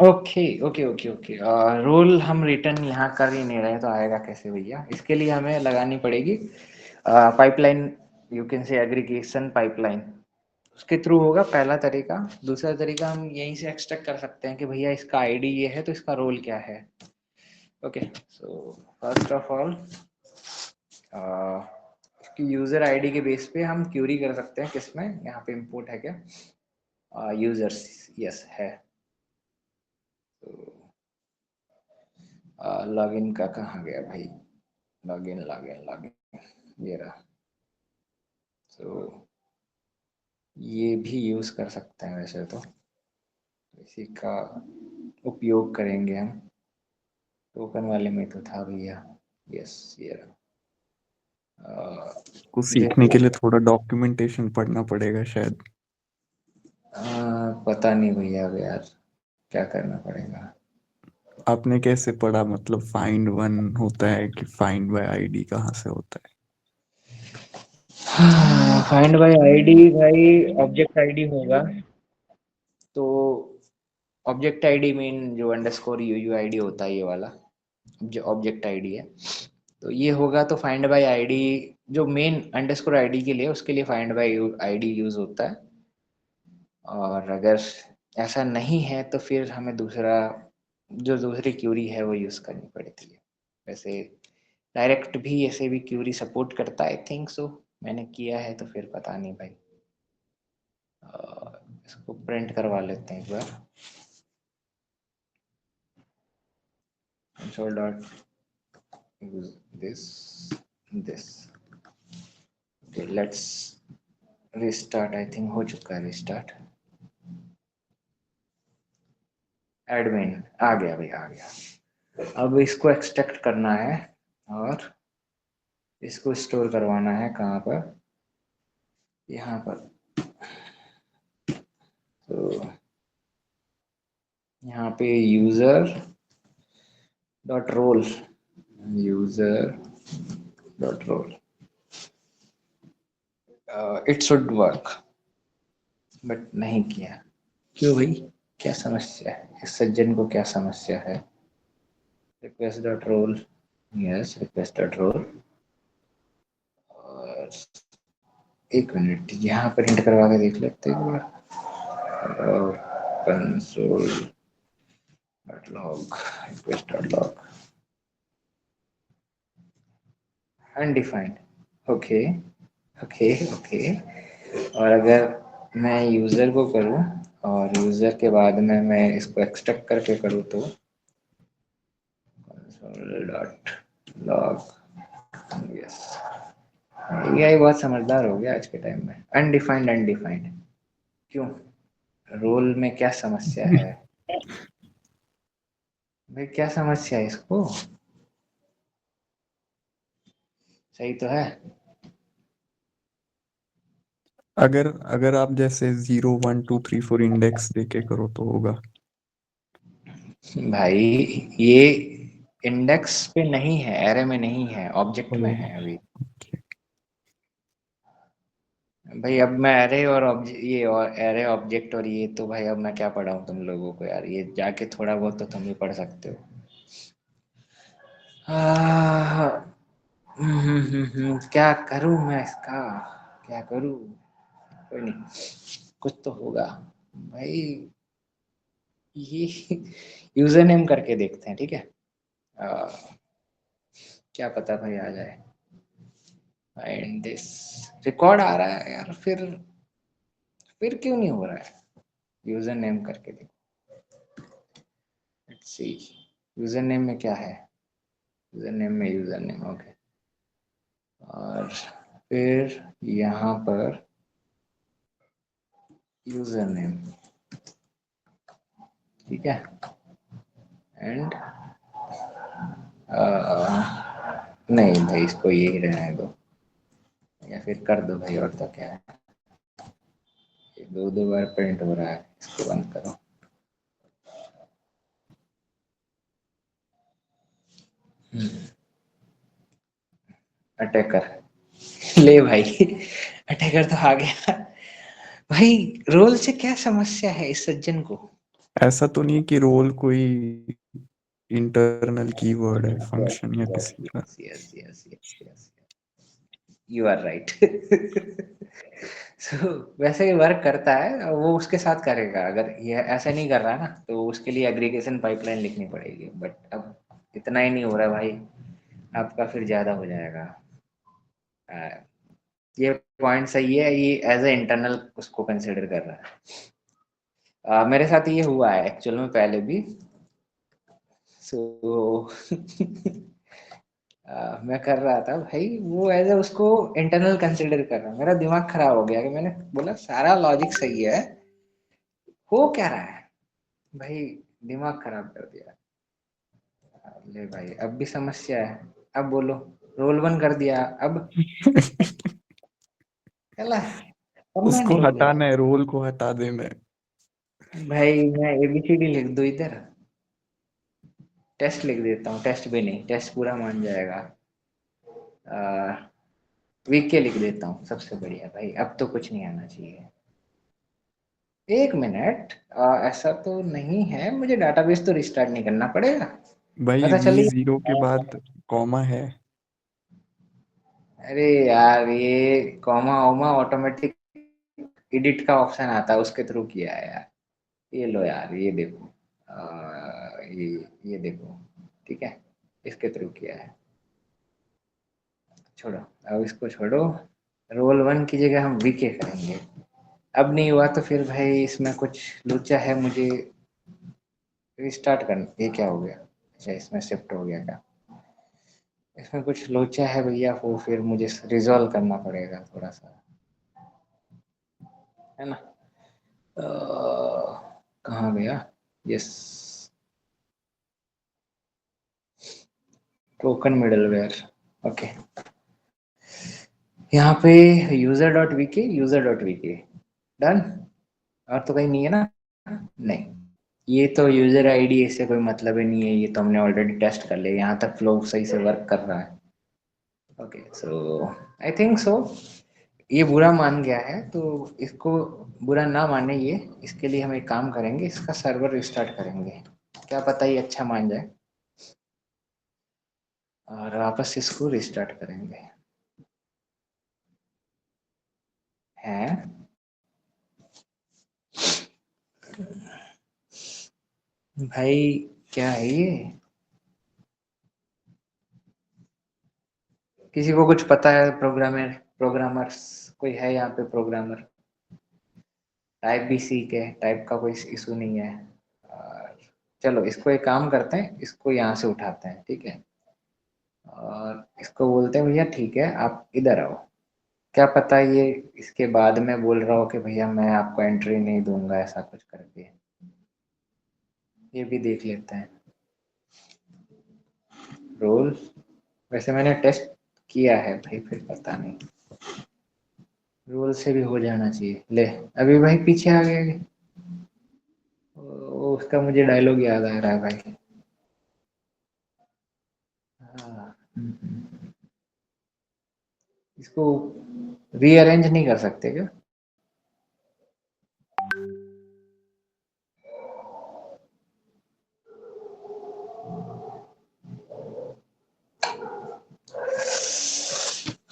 okay okay okay okay, role हम रिटर्न यहाँ कर ही नहीं रहे तो आएगा कैसे भैया, इसके लिए हमें लगानी पड़ेगी pipeline, you can say aggregation pipeline, उसके थ्रू होगा पहला तरीका। दूसरा तरीका हम यहीं से एक्सट्रैक्ट कर सकते हैं कि भैया इसका आईडी ये है तो इसका रोल क्या है। Okay, so first of all इसकी यूजर आईडी के बेस पे हम क्यूरी कर सकते हैं, किसमें यहाँ पे इंपोर्ट है क्या, यूजर्स, यस है। तो लॉगिन का कहाँ गया भाई, लॉगिन लॉगिन लॉगिन, ये रहा। तो ये भी यूज कर सकते हैं वैसे तो, इसी का उपयोग करेंगे हम, टोकन वाले में तो था भैया, यस ये रहा। को सीखने के लिए थोड़ा डॉक्यूमेंटेशन पढ़ना पड़ेगा शायद। पता नहीं भैया अब यार, क्या करना पड़ेगा। आपने कैसे पढ़ा, मतलब फाइंड वन होता है कि फाइंड बाय आईडी कहाँ से होता है? फाइंड बाय आईडी भाई ऑब्जेक्ट आईडी होगा, तो ऑब्जेक्ट आईडी मीन जो अंडरस्कोर UUID होता है, ये वाला जो ऑब्जेक्ट आईडी है, तो ये होगा। तो फाइंड बाय आईडी जो मेन अंडरस्कोर आईडी के लिए, उसके लिए फाइंड बाय आईडी यूज होता है। और अगर ऐसा नहीं है तो फिर हमें दूसरी क्यूरी है वो यूज करनी पड़ती है। वैसे डायरेक्ट भी ऐसे भी क्यूरी सपोर्ट करता है, आई थिंक सो, मैंने किया है तो फिर पता नहीं भाई। इसको प्रिंट करवा लेते हैं एक बार, console dot use this okay, let's restart, I think हो चुका है रिस्टार्ट। एडमिन आ गया भाई, आ गया। अब इसको एक्सट्रैक्ट करना है और इसको स्टोर करवाना है कहाँ पर, यहाँ पर। तो यहाँ पे user dot roll, user dot roll, it should work, but नहीं किया। क्यों भाई, क्या समस्या है? इस सज्जन को क्या समस्या है? Request dot role, yes request dot role, और एक मिनट यहाँ पर हिंट करवा के देख लेते हैं एक बार। Console dot log, request dot log, undefined, okay okay okay. और अगर मैं यूज़र को करूँ और यूज़र के बाद में मैं इसको एक्सट्रैक्ट करके करूँ तो console dot log, yes, AI बहुत समझदार हो गया आज के टाइम में। अनडिफाइंड अनडिफाइंड क्यों? रोल में क्या समस्या है भाई? क्या समस्या है इसको? सही तो है। अगर अगर आप जैसे 0 1 2 3 4 इंडेक्स देके करो तो होगा। भाई ये इंडेक्स पे नहीं है, एरे में नहीं है, ऑब्जेक्ट में है अभी। भाई अब मैं एरे और ये और एरे ऑब्जेक्ट और ये तो भाई अब मैं क्या पढ़ाऊँ तुम लोगों को यार? ये जाके थोड़ा बहुत तो तुम भी पढ़ सकते हो। क्या करूं मैं इसका, क्या करूं? कोई नहीं, कुछ तो होगा भाई। ये यूजर नेम करके देखते हैं, ठीक है? क्या पता भाई आ जाए। फाइंड दिस, रिकॉर्ड आ रहा है यार, फिर क्यों नहीं हो रहा है? यूजर नेम करके देखो, लेट्स सी। यूजर नेम में क्या है? यूजर नेम में यूजर नेम, ओके। और फिर यहाँ पर यूजर नेम, ठीक है। एंड नहीं भाई, इसको यही रहने दो, या फिर कर दो भाई, और तो क्या है। ये दो बार प्रिंट हो रहा है, इसको बंद करो। अटैकर, ले भाई अटैकर तो आ गया भाई। रोल से क्या समस्या है इस सज्जन को? ऐसा तो नहीं कि रोल कोई इंटरनल कीवर्ड है फंक्शन या किसी का। Yes yes yes yes, you are right. So वैसे वर्क करता है, वो उसके साथ करेगा। अगर ये ऐसा नहीं कर रहा ना तो उसके लिए एग्रीगेशन पाइपलाइन लिखनी पड़ेगी, बट अब इतना ही नहीं हो रहा भाई, आपका फिर ज्यादा हो जाएगा। ये पॉइंट सही है, ये एज ए इंटरनल उसको कंसिडर कर रहा है। मेरे साथ ये हुआ है एक्चुअल में पहले भी। सो मैं कर रहा था भाई, वो एज ए उसको इंटरनल कंसिडर कर रहा है। मेरा दिमाग खराब हो गया कि मैंने बोला सारा लॉजिक सही है, हो क्या रहा है भाई? दिमाग खराब कर दिया। ले भाई, अब भी समस्या है। अब बोलो, रोल वन कर दिया, अब चला करना उसको नहीं है। हटाना है, रोल को हटा देना है। भाई मैं एबीसीडी लिख दो इधर, टेस्ट लिख देता हूँ। टेस्ट भी नहीं, टेस्ट पूरा मान जाएगा। वीके लिख देता हूँ, सबसे बढ़िया भाई। अब तो कुछ नहीं आना चाहिए। एक मिनट, ऐसा तो नहीं है, मुझे डाटाबेस तो रिस्टार्ट नहीं करना पड़ेगा। भाई पता चली, V0 के बाद कॉमा है। अरे यार ये कॉमा ओमा ऑटोमेटिक एडिट का ऑप्शन आता है, उसके थ्रू किया है यार। ये लो यार, ये देखो, ये देखो, ठीक है, इसके थ्रू किया है। छोड़ो, अब इसको छोड़ो। रोल वन की जगह हम वीके करेंगे। अब नहीं हुआ तो फिर भाई इसमें कुछ लोचा है, मुझे रिस्टार्ट करना। ये क्या हो गया? अच्छा, इसमें शिफ्ट हो गया क्या? इसमें कुछ लोचा है भैया, वो फिर मुझे रिजॉल्व करना पड़ेगा थोड़ा सा, है ना? कहाँ गया? Yes, token middleware, okay. यहाँ पे user dot VK, user dot VK, done. और तो कहीं नहीं है ना? नहीं, ये तो यूजर आईडी, इससे कोई मतलब ही नहीं है। ये तो हमने ऑलरेडी टेस्ट कर लिया, यहाँ तक फ्लो सही से वर्क कर रहा है। ओके, सो आई थिंक सो ये बुरा मान गया है, तो इसको बुरा ना माने ये। इसके लिए हम एक काम करेंगे, इसका सर्वर रिस्टार्ट करेंगे, क्या पता ये अच्छा मान जाए, और वापस इसको रिस्टार्ट करेंगे। है भाई, क्या है ये? किसी को कुछ पता है? प्रोग्रामर्स कोई है यहाँ पे? प्रोग्रामर टाइप भी सीख है, टाइप का कोई इशू नहीं है। और चलो इसको एक काम करते हैं, इसको यहाँ से उठाते हैं, ठीक है, और इसको बोलते हैं भैया ठीक है आप इधर आओ। क्या पता ये इसके बाद में बोल रहा हो कि भैया मैं आपको एंट्री नहीं दूंगा, ऐसा कुछ करके। ये भी देख लेते हैं। रोल, वैसे मैंने टेस्ट किया है भाई, फिर पता नहीं, रोल से भी हो जाना चाहिए। ले, अभी भाई पीछे आ गए। उसका मुझे डायलॉग याद आ रहा है भाई। हाँ, इसको रीअरेंज नहीं कर सकते क्या?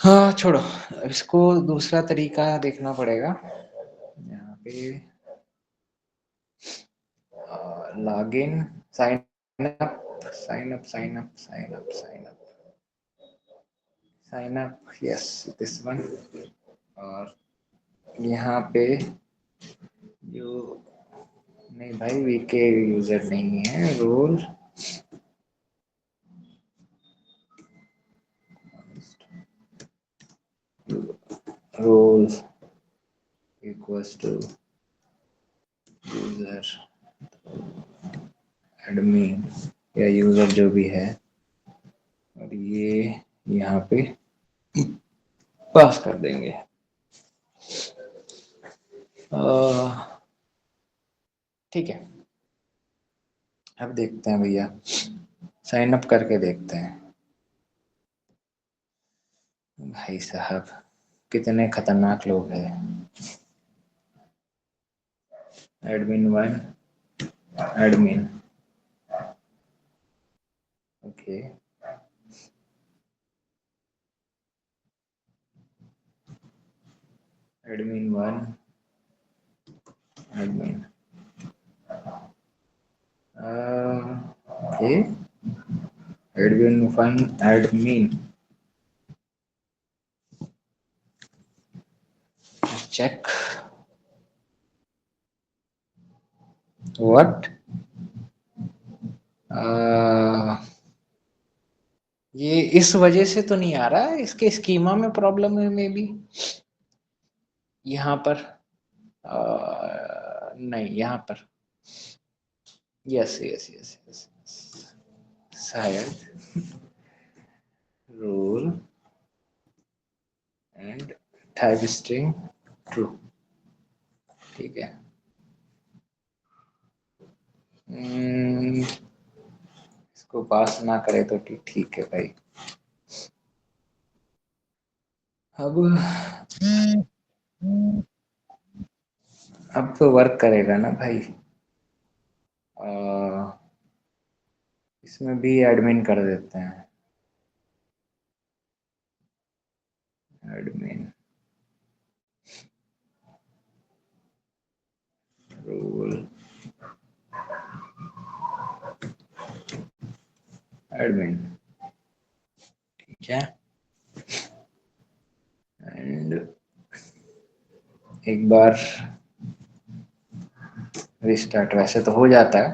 हाँ छोड़ो, अब इसको दूसरा तरीका देखना पड़ेगा। यहाँ पे log in, sign up, sign up, sign up, sign up, sign up, sign up, yes this one. और यहाँ पे जो, नहीं भाई वीके यूजर नहीं है। Role, role equals to user admin या यूजर जो भी है, और ये यहाँ पे पास कर देंगे। ठीक है, अब देखते हैं भैया, साइन अप करके देखते हैं। भाई साहब कितने खतरनाक लोग हैं। Admin one, admin, okay, admin one, admin, okay, admin one, admin, check what, ये इस वजह से तो नहीं आ रहा है, इसके स्कीमा में प्रॉब्लम है मे बी। यहाँ पर नहीं, यहाँ पर यस यस यस यस, शायद role and type string true, ठीक है। इसको पास ना करे तो ठीक है भाई। अब तो वर्क करेगा ना भाई। इसमें भी एडमिन कर देते हैं, एडमिन रोल एडमिन, ठीक है। एंड एक बार रिस्टार्ट वैसे तो हो जाता है,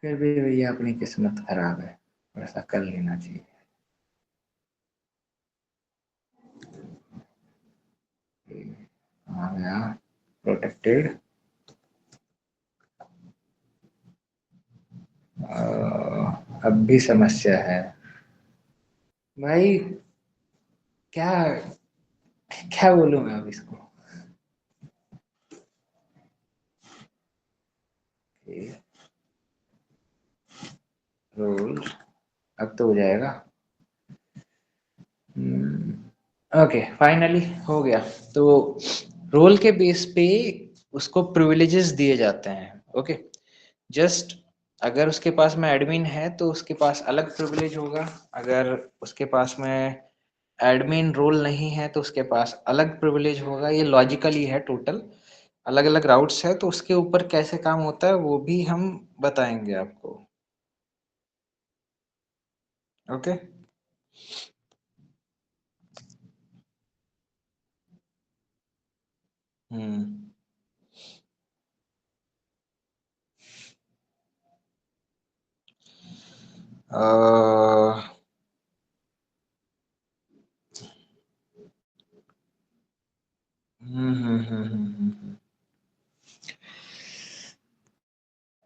फिर भी भैया अपनी किस्मत खराब है, ऐसा कर लेना चाहिए। आ गया प्रोटेक्टेड। अब भी समस्या है भाई, क्या क्या बोलूं मैं अब इसको। रोल अब तो हो जाएगा। ओके फाइनली हो गया। तो रोल के बेस पे उसको प्रिविलेजेस दिए जाते हैं। ओके जस्ट अगर उसके पास में एडमिन है तो उसके पास अलग प्रिविलेज होगा, अगर उसके पास में एडमिन रोल नहीं है तो उसके पास अलग प्रिविलेज होगा। ये लॉजिकली है, टोटल अलग अलग राउट्स है तो उसके ऊपर कैसे काम होता है वो भी हम बताएंगे आपको। ओके हम्म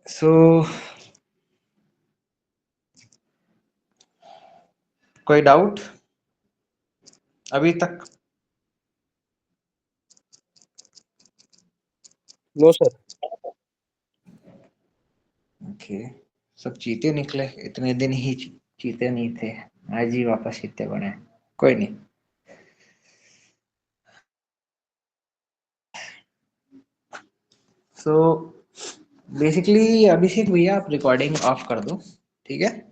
सो कोई डाउट अभी तक? No sir. ओके सब चीते निकले, इतने दिन ही चीते नहीं थे, आज ही वापस चीते बने। कोई नहीं। सो बेसिकली अभिषेक भैया आप रिकॉर्डिंग ऑफ कर दो, ठीक है?